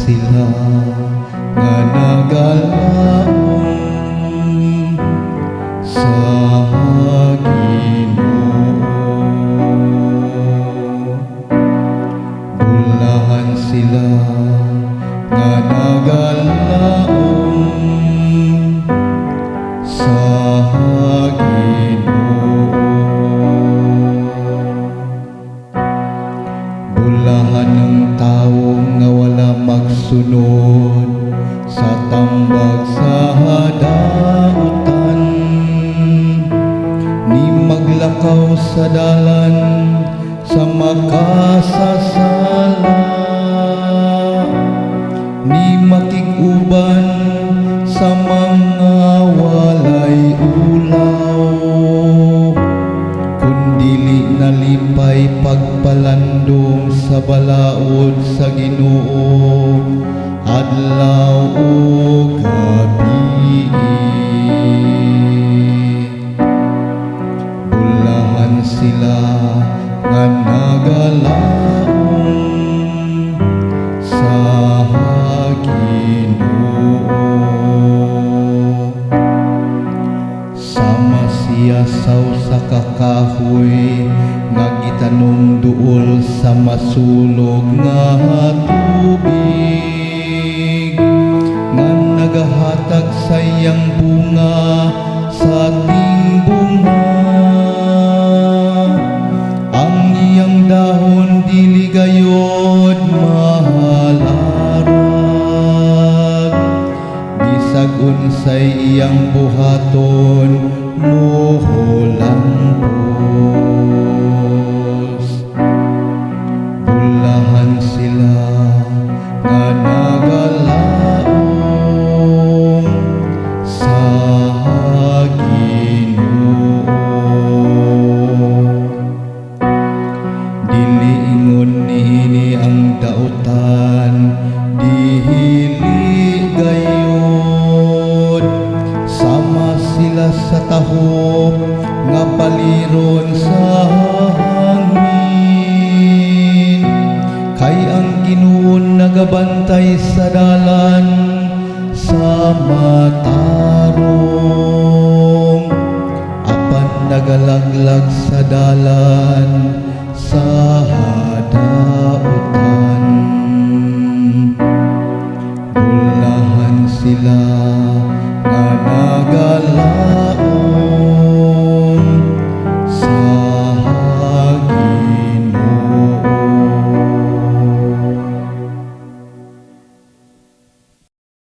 sila nga nagalaom sa Ginoo. Bulahan sila nga nagalaom sa Ginoo. Bulahan ng taong nga wala magsunod sa tambag sa dautan, ni maglakaw sa dalan sa makasasala, ni makig-uban sa mga walay ulaw, kundili nalipay pagpalandong sa balaod sa Ginoo adlaw ug gabi. Bulahan sila nga nagalaom sa Ginoo. Sama siya sa kakahoy nga gitanong duol sa masulog nga tubig, nga nagahatag sa iyang bunga sa ating bunga. Ang iyang dahon dili gayod mahalarag, bisag unsay iyang buhaton moholampos. Bulahan sila nga nagalaom sa Ginoo. Dili ingon niini ang dautan, dili gayod. Sama sila sa taho nga paliron sa hangin, kay ang Ginoo nagabantay sa dalan sa matarong, apan nagalaglag sa dalan sa dautan. Bulahan sila nga nagalaom